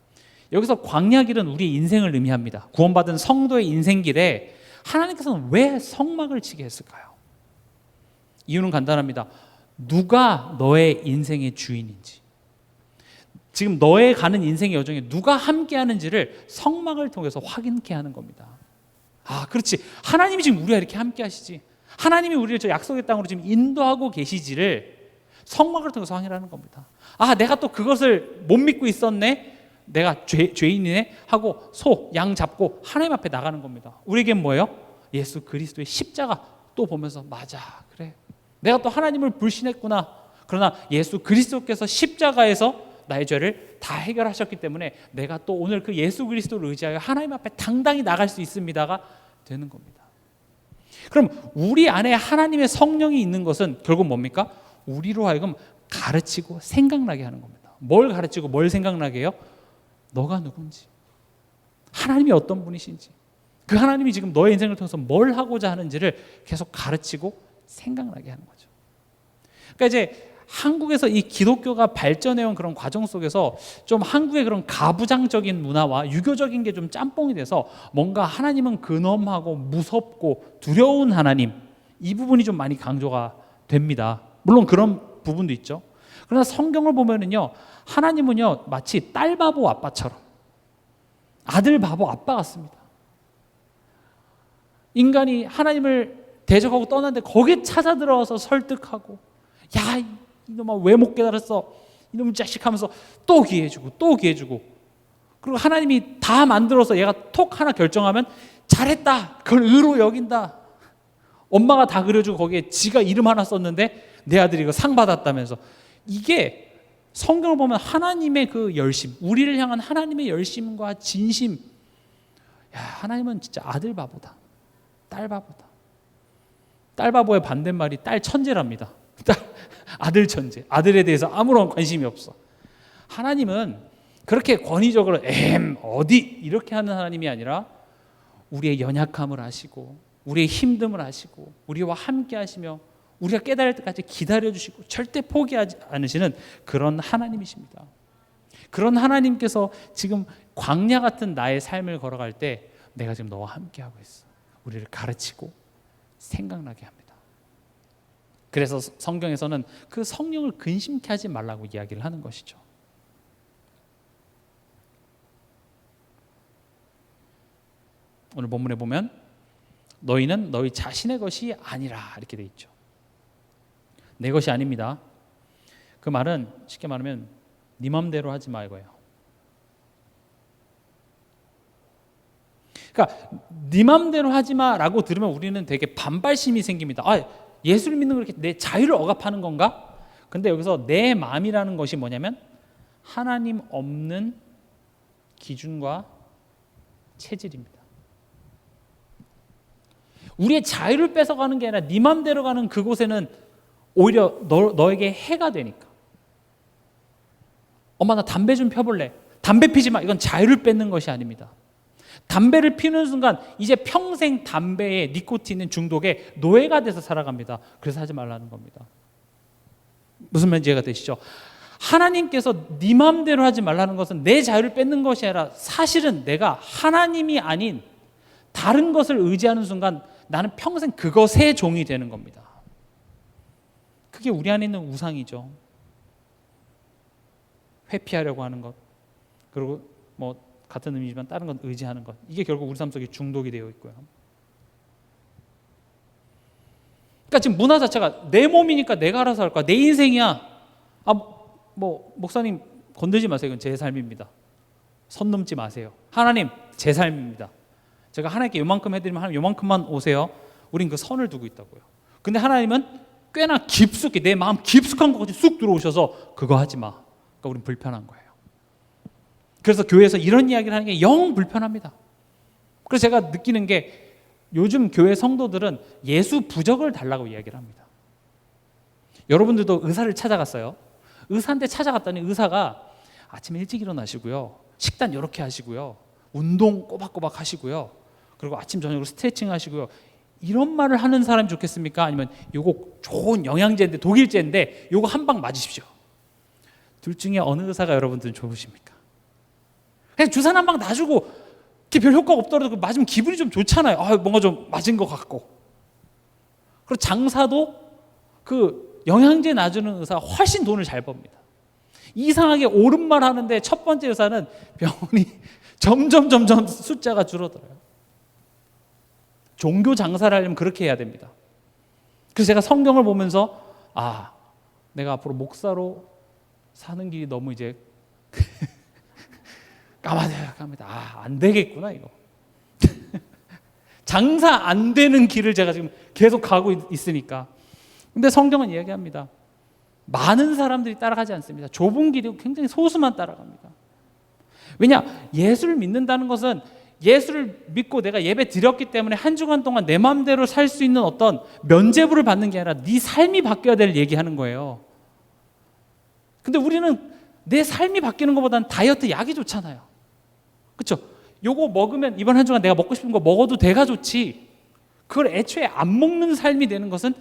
여기서 광야길은 우리의 인생을 의미합니다. 구원받은 성도의 인생길에 하나님께서는 왜 성막을 치게 했을까요? 이유는 간단합니다. 누가 너의 인생의 주인인지, 지금 너의 가는 인생의 여정에 누가 함께 하는지를 성막을 통해서 확인케 하는 겁니다. 아, 그렇지. 하나님이 지금 우리와 이렇게 함께 하시지. 하나님이 우리를 저 약속의 땅으로 지금 인도하고 계시지를 성막을 통해서 확인하는 겁니다. 아, 내가 또 그것을 못 믿고 있었네. 내가 죄인이네 하고 소, 양 잡고 하나님 앞에 나가는 겁니다. 우리에겐 뭐예요? 예수 그리스도의 십자가 또 보면서 맞아, 그래. 내가 또 하나님을 불신했구나. 그러나 예수 그리스도께서 십자가에서 나의 죄를 다 해결하셨기 때문에 내가 또 오늘 그 예수 그리스도를 의지하여 하나님 앞에 당당히 나갈 수 있습니다가 되는 겁니다. 그럼 우리 안에 하나님의 성령이 있는 것은 결국 뭡니까? 우리로 하여금 가르치고 생각나게 하는 겁니다. 뭘 가르치고 뭘 생각나게 해요? 너가 누군지, 하나님이 어떤 분이신지, 그 하나님이 지금 너의 인생을 통해서 뭘 하고자 하는지를 계속 가르치고 생각나게 하는 거죠. 그러니까 이제 한국에서 이 기독교가 발전해온 그런 과정 속에서 좀 한국의 그런 가부장적인 문화와 유교적인 게 좀 짬뽕이 돼서 뭔가 하나님은 근엄하고 무섭고 두려운 하나님, 이 부분이 좀 많이 강조가 됩니다. 물론 그런 부분도 있죠. 그러나 성경을 보면은요, 하나님은요 마치 딸 바보 아빠처럼 아들 바보 아빠 같습니다. 인간이 하나님을 대적하고 떠났는데 거기에 찾아 들어와서 설득하고, 야 이놈아 왜 못 깨달았어, 이놈 자식 하면서 또 기회주고 또 기회주고, 그리고 하나님이 다 만들어서 얘가 톡 하나 결정하면 잘했다, 그걸 의로 여긴다. 엄마가 다 그려주고 거기에 지가 이름 하나 썼는데 내 아들이 이거 상 받았다면서. 이게 성경을 보면 하나님의 그 열심, 우리를 향한 하나님의 열심과 진심, 야, 하나님은 진짜 아들 바보다, 딸 바보다. 딸 바보의 반대말이 딸 천재랍니다. 아들 천재, 아들에 대해서 아무런 관심이 없어. 하나님은 그렇게 권위적으로 어디 이렇게 하는 하나님이 아니라 우리의 연약함을 아시고 우리의 힘듦을 아시고 우리와 함께 하시며 우리가 깨달을 때까지 기다려주시고 절대 포기하지 않으시는 그런 하나님이십니다. 그런 하나님께서 지금 광야 같은 나의 삶을 걸어갈 때 내가 지금 너와 함께하고 있어. 우리를 가르치고 생각나게 합니다. 그래서 성경에서는 그 성령을 근심케 하지 말라고 이야기를 하는 것이죠. 오늘 본문에 보면 너희는 너희 자신의 것이 아니라 이렇게 돼 있죠. 내 것이 아닙니다. 그 말은 쉽게 말하면 네 맘대로 하지 마 이거예요. 그러니까 네 맘대로 하지 마라고 들으면 우리는 되게 반발심이 생깁니다. 아, 예수를 믿는 거 이렇게 내 자유를 억압하는 건가? 근데 여기서 내 마음이라는 것이 뭐냐면 하나님 없는 기준과 체질입니다. 우리의 자유를 뺏어가는 게 아니라 네 맘대로 가는 그곳에는 오히려 너에게 해가 되니까. 엄마 나 담배 좀 펴볼래. 담배 피지 마. 이건 자유를 뺏는 것이 아닙니다. 담배를 피는 순간 이제 평생 담배에 니코틴 중독에 노예가 돼서 살아갑니다. 그래서 하지 말라는 겁니다. 무슨 말인지 이해가 되시죠? 하나님께서 네 마음대로 하지 말라는 것은 내 자유를 뺏는 것이 아니라 사실은 내가 하나님이 아닌 다른 것을 의지하는 순간 나는 평생 그것의 종이 되는 겁니다. 그게 우리 안에 있는 우상이죠. 회피하려고 하는 것, 그리고 뭐 같은 의미지만 다른 건 의지하는 것, 이게 결국 우리 삶 속에 중독이 되어 있고요. 그러니까 지금 문화 자체가 내 몸이니까 내가 알아서 할 거야, 내 인생이야. 뭐 목사님 건들지 마세요. 이건 제 삶입니다. 선 넘지 마세요. 하나님, 제 삶입니다. 제가 하나님께 요만큼 해드리면 하나님 요만큼만 오세요. 우린 그 선을 두고 있다고요. 근데 하나님은 꽤나 깊숙이 내 마음 깊숙한 것까지 쑥 들어오셔서 그거 하지 마. 그러니까 우린 불편한 거예요. 그래서 교회에서 이런 이야기를 하는 게 영 불편합니다. 그래서 제가 느끼는 게 요즘 교회 성도들은 예수 부적을 달라고 이야기를 합니다. 여러분들도 의사를 찾아갔어요. 의사한테 찾아갔더니 의사가 아침에 일찍 일어나시고요, 식단 이렇게 하시고요, 운동 꼬박꼬박 하시고요, 그리고 아침 저녁으로 스트레칭 하시고요, 이런 말을 하는 사람이 좋겠습니까? 아니면 요거 좋은 영양제인데 독일제인데 요거 한 방 맞으십시오. 둘 중에 어느 의사가 여러분들은 좋으십니까? 그냥 주사 한 방 놔주고 별 효과가 없더라도 맞으면 기분이 좀 좋잖아요. 뭔가 좀 맞은 것 같고. 그리고 장사도 그 영양제 놔주는 의사가 훨씬 돈을 잘 법니다. 이상하게 옳은 말 하는데 첫 번째 의사는 병원이 점점 숫자가 줄어들어요. 종교 장사를 하려면 그렇게 해야 됩니다. 그래서 제가 성경을 보면서 내가 앞으로 목사로 사는 길이 너무 이제 까마득합니다. 안 되겠구나 이거. 장사 안 되는 길을 제가 지금 계속 가고 있으니까. 근데 성경은 이야기합니다. 많은 사람들이 따라가지 않습니다. 좁은 길이고 굉장히 소수만 따라갑니다. 왜냐? 예수를 믿는다는 것은 예수를 믿고 내가 예배 드렸기 때문에 한 주간 동안 내 마음대로 살 수 있는 어떤 면죄부를 받는 게 아니라 네 삶이 바뀌어야 될 얘기하는 거예요. 근데 우리는 내 삶이 바뀌는 것보다는 다이어트 약이 좋잖아요. 그렇죠? 요거 먹으면 이번 한 주간 내가 먹고 싶은 거 먹어도 돼가 좋지, 그걸 애초에 안 먹는 삶이 되는 것은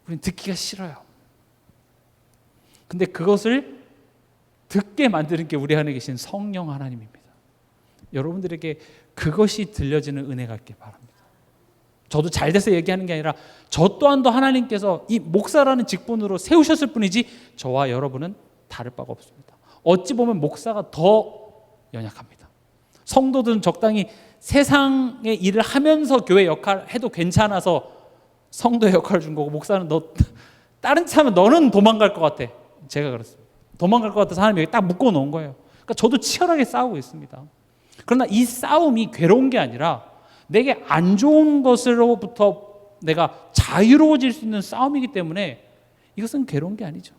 우리는 듣기가 싫어요. 근데 그것을 듣게 만드는 게 우리 안에 계신 성령 하나님입니다. 여러분들에게 그것이 들려지는 은혜가 있길 바랍니다. 저도 잘 돼서 얘기하는 게 아니라 저 또한도 하나님께서 이 목사라는 직분으로 세우셨을 뿐이지 저와 여러분은 다를 바가 없습니다. 어찌 보면 목사가 더 연약합니다. 성도들은 적당히 세상의 일을 하면서 교회 역할 해도 괜찮아서 성도의 역할을 준 거고, 목사는 너 다른 차 하면 너는 도망갈 것 같아. 제가 그렇습니다. 도망갈 것 같아서 하나님이 여기 딱 묶어 놓은 거예요. 그러니까 저도 치열하게 싸우고 있습니다. 그러나 이 싸움이 괴로운 게 아니라 내게 안 좋은 것으로부터 내가 자유로워질 수 있는 싸움이기 때문에 이것은 괴로운 게 아니죠.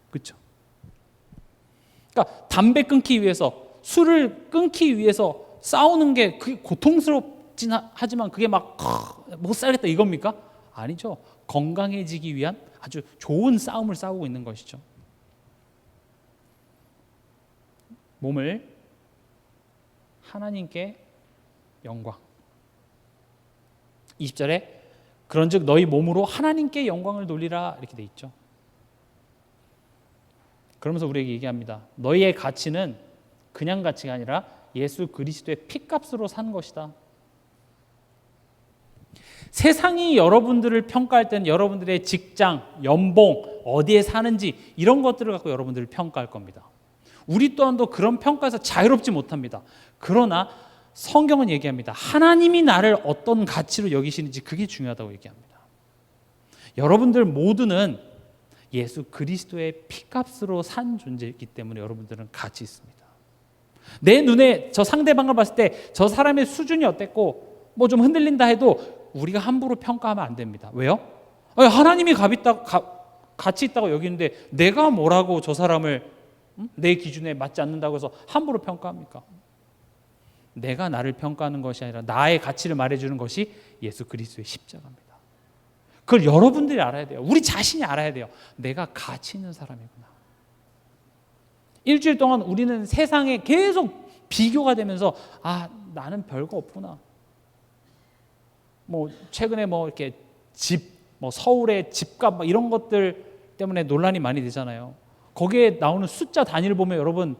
그렇죠? 그러니까 담배 끊기 위해서, 술을 끊기 위해서 싸우는 게 그게 고통스럽진 하지만 그게 막 못 살겠다 이겁니까? 아니죠. 건강해지기 위한 아주 좋은 싸움을 싸우고 있는 것이죠. 몸을 하나님께 영광. 20절에 그런즉 너희 몸으로 하나님께 영광을 돌리라 이렇게 돼 있죠. 그러면서 우리에게 얘기합니다. 너희의 가치는 그냥 가치가 아니라 예수 그리스도의 피값으로 산 것이다. 세상이 여러분들을 평가할 때는 여러분들의 직장, 연봉, 어디에 사는지 이런 것들을 갖고 여러분들을 평가할 겁니다. 우리 또한도 그런 평가에서 자유롭지 못합니다. 그러나 성경은 얘기합니다. 하나님이 나를 어떤 가치로 여기시는지 그게 중요하다고 얘기합니다. 여러분들 모두는 예수 그리스도의 피값으로 산 존재이기 때문에 여러분들은 가치 있습니다. 내 눈에 저 상대방을 봤을 때 저 사람의 수준이 어땠고 뭐 좀 흔들린다 해도 우리가 함부로 평가하면 안 됩니다. 왜요? 하나님이 가치 있다고 여기는데 내가 뭐라고 저 사람을 내 기준에 맞지 않는다고 해서 함부로 평가합니까? 내가 나를 평가하는 것이 아니라 나의 가치를 말해주는 것이 예수 그리스도의 십자가입니다. 그걸 여러분들이 알아야 돼요. 우리 자신이 알아야 돼요. 내가 가치 있는 사람이구나. 일주일 동안 우리는 세상에 계속 비교가 되면서 나는 별거 없구나. 뭐 최근에 뭐 이렇게 집, 뭐 서울의 집값 이런 것들 때문에 논란이 많이 되잖아요. 거기에 나오는 숫자 단위를 보면 여러분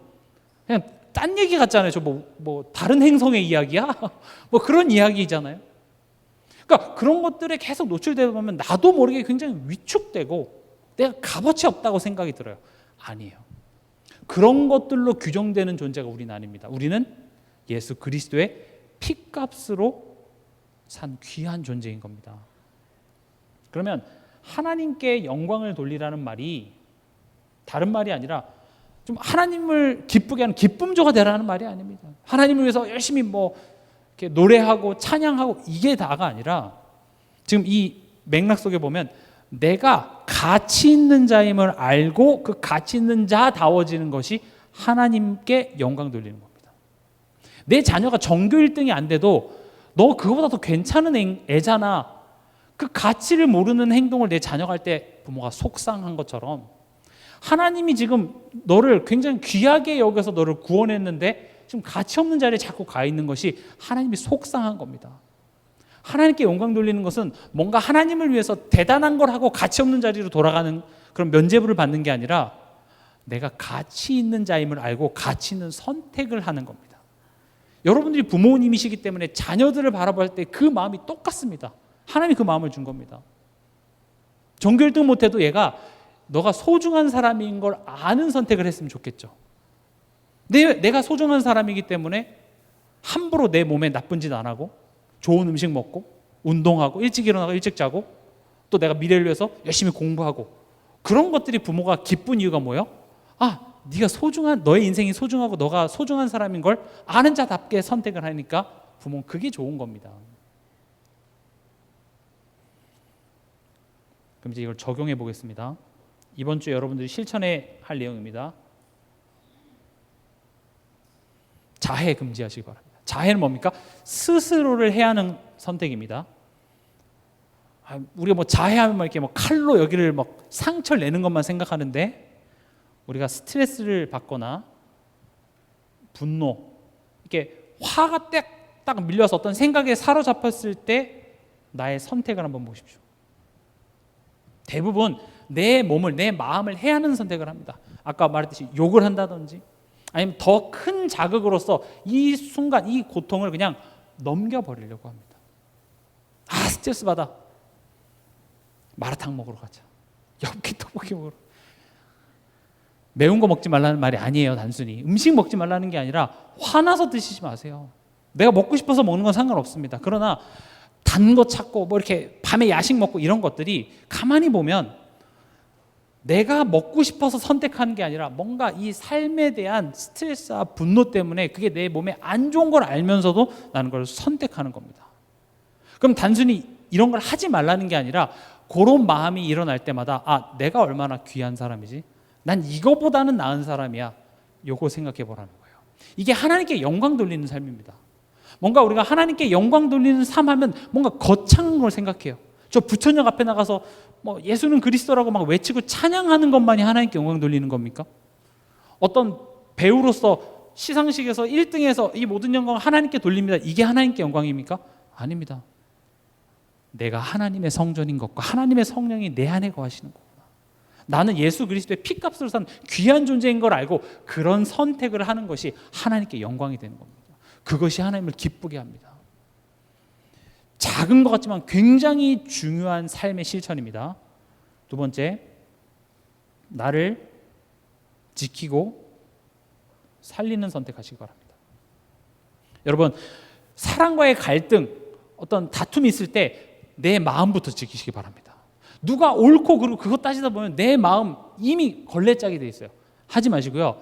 그냥 딴 얘기 같잖아요. 저 뭐 다른 행성의 이야기야? 뭐 그런 이야기잖아요. 그러니까 그런 것들에 계속 노출되다 보면 나도 모르게 굉장히 위축되고 내가 값어치 없다고 생각이 들어요. 아니에요. 그런 것들로 규정되는 존재가 우리는 아닙니다. 우리는 예수 그리스도의 피값으로 산 귀한 존재인 겁니다. 그러면 하나님께 영광을 돌리라는 말이 다른 말이 아니라 좀 하나님을 기쁘게 하는 기쁨조가 되라는 말이 아닙니다. 하나님을 위해서 열심히 뭐 이렇게 노래하고 찬양하고 이게 다가 아니라 지금 이 맥락 속에 보면 내가 가치 있는 자임을 알고 그 가치 있는 자다워지는 것이 하나님께 영광 돌리는 겁니다. 내 자녀가 전교 1등이 안 돼도 너 그거보다 더 괜찮은 애잖아. 그 가치를 모르는 행동을 내 자녀가 할 때 부모가 속상한 것처럼 하나님이 지금 너를 굉장히 귀하게 여겨서 너를 구원했는데 지금 가치 없는 자리에 자꾸 가 있는 것이 하나님이 속상한 겁니다. 하나님께 영광 돌리는 것은 뭔가 하나님을 위해서 대단한 걸 하고 가치 없는 자리로 돌아가는 그런 면죄부를 받는 게 아니라 내가 가치 있는 자임을 알고 가치 있는 선택을 하는 겁니다. 여러분들이 부모님이시기 때문에 자녀들을 바라볼 때 그 마음이 똑같습니다. 하나님이 그 마음을 준 겁니다. 전교 1등 못해도 얘가 너가 소중한 사람인 걸 아는 선택을 했으면 좋겠죠. 내가 소중한 사람이기 때문에 함부로 내 몸에 나쁜 짓 안 하고 좋은 음식 먹고 운동하고 일찍 일어나고 일찍 자고 또 내가 미래를 위해서 열심히 공부하고 그런 것들이 부모가 기쁜 이유가 뭐예요? 네가 소중한 너의 인생이 소중하고 너가 소중한 사람인 걸 아는 자답게 선택을 하니까 부모는 그게 좋은 겁니다. 그럼 이제 이걸 적용해 보겠습니다. 이번 주에 여러분들이 실천해야 할 내용입니다. 자해 금지하시기 바랍니다. 자해는 뭡니까? 스스로를 해하는 선택입니다. 우리가 뭐 자해하면 이렇게 칼로 여기를 상처를 내는 것만 생각하는데 우리가 스트레스를 받거나 분노, 이렇게 화가 딱 밀려서 어떤 생각에 사로잡혔을 때 나의 선택을 한번 보십시오. 대부분 내 몸을, 내 마음을 해하는 선택을 합니다. 아까 말했듯이 욕을 한다든지 아니면 더 큰 자극으로서 이 순간, 이 고통을 그냥 넘겨버리려고 합니다. 스트레스 받아. 마라탕 먹으러 가자. 엽기 떡볶이 먹으러. 매운 거 먹지 말라는 말이 아니에요. 단순히 음식 먹지 말라는 게 아니라 화나서 드시지 마세요. 내가 먹고 싶어서 먹는 건 상관없습니다. 그러나 단 거 찾고 이렇게 밤에 야식 먹고 이런 것들이 가만히 보면 내가 먹고 싶어서 선택하는 게 아니라 뭔가 이 삶에 대한 스트레스와 분노 때문에 그게 내 몸에 안 좋은 걸 알면서도 나는 그걸 선택하는 겁니다. 그럼 단순히 이런 걸 하지 말라는 게 아니라 그런 마음이 일어날 때마다 내가 얼마나 귀한 사람이지? 난 이거보다는 나은 사람이야. 요거 생각해 보라는 거예요. 이게 하나님께 영광 돌리는 삶입니다. 뭔가 우리가 하나님께 영광 돌리는 삶 하면 뭔가 거창한 걸 생각해요. 저 부처님 앞에 나가서 예수는 그리스도라고 막 외치고 찬양하는 것만이 하나님께 영광 돌리는 겁니까? 어떤 배우로서 시상식에서 1등해서 이 모든 영광을 하나님께 돌립니다. 이게 하나님께 영광입니까? 아닙니다. 내가 하나님의 성전인 것과 하나님의 성령이 내 안에 거하시는 거구나. 나는 예수 그리스도의 피값으로 산 귀한 존재인 걸 알고 그런 선택을 하는 것이 하나님께 영광이 되는 겁니다. 그것이 하나님을 기쁘게 합니다. 작은 것 같지만 굉장히 중요한 삶의 실천입니다. 두 번째, 나를 지키고 살리는 선택하시기 바랍니다. 여러분, 사랑과의 갈등, 어떤 다툼이 있을 때 내 마음부터 지키시기 바랍니다. 누가 옳고 그르고 그거 따지다 보면 내 마음 이미 걸레짝이 돼 있어요. 하지 마시고요.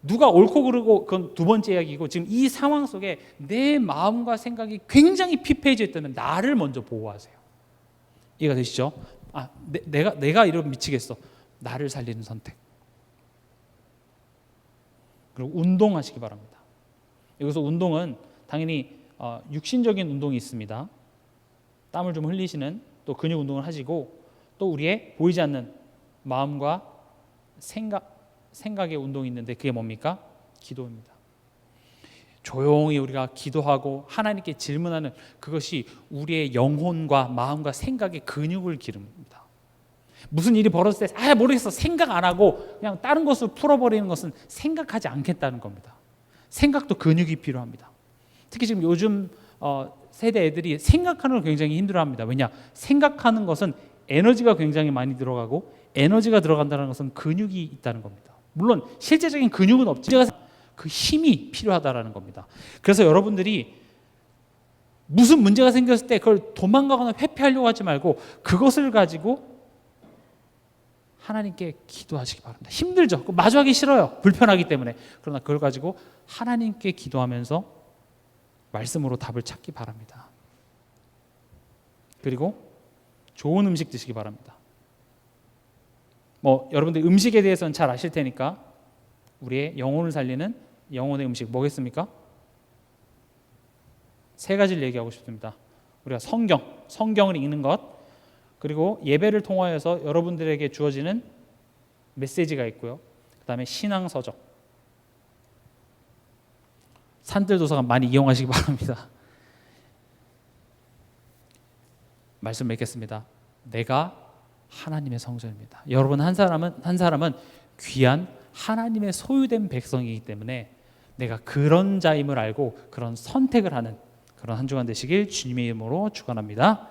누가 옳고 그르고 그건 두 번째 이야기고 지금 이 상황 속에 내 마음과 생각이 굉장히 피폐해져 있다면 나를 먼저 보호하세요. 이해가 되시죠? 내가 이러면 미치겠어. 나를 살리는 선택. 그리고 운동하시기 바랍니다. 여기서 운동은 당연히 육신적인 운동이 있습니다. 땀을 좀 흘리시는 또 근육 운동을 하시고 또 우리의 보이지 않는 마음과 생각의 운동이 있는데 그게 뭡니까? 기도입니다. 조용히 우리가 기도하고 하나님께 질문하는 그것이 우리의 영혼과 마음과 생각의 근육을 기릅니다. 무슨 일이 벌어졌을 때 모르겠어 생각 안 하고 그냥 다른 것으로 풀어버리는 것은 생각하지 않겠다는 겁니다. 생각도 근육이 필요합니다. 특히 지금 요즘 세대 애들이 생각하는 걸 굉장히 힘들어합니다. 왜냐? 생각하는 것은 에너지가 굉장히 많이 들어가고 에너지가 들어간다는 것은 근육이 있다는 겁니다. 물론 실제적인 근육은 없지만 그 힘이 필요하다는 겁니다. 그래서 여러분들이 무슨 문제가 생겼을 때 그걸 도망가거나 회피하려고 하지 말고 그것을 가지고 하나님께 기도하시기 바랍니다. 힘들죠. 마주하기 싫어요. 불편하기 때문에. 그러나 그걸 가지고 하나님께 기도하면서 말씀으로 답을 찾기 바랍니다. 그리고 좋은 음식 드시기 바랍니다. 여러분들 음식에 대해서는 잘 아실 테니까 우리의 영혼을 살리는 영혼의 음식 뭐겠습니까? 3가지를 얘기하고 싶습니다. 우리가 성경을 읽는 것, 그리고 예배를 통하여서 여러분들에게 주어지는 메시지가 있고요. 그 다음에 신앙서적, 산들도서관 많이 이용하시기 바랍니다. 말씀 맺겠습니다. 내가 하나님의 성전입니다. 여러분 한 사람은 귀한 하나님의 소유된 백성이기 때문에 내가 그런 자임을 알고 그런 선택을 하는 그런 한 주간 되시길 주님의 이름으로 축원합니다.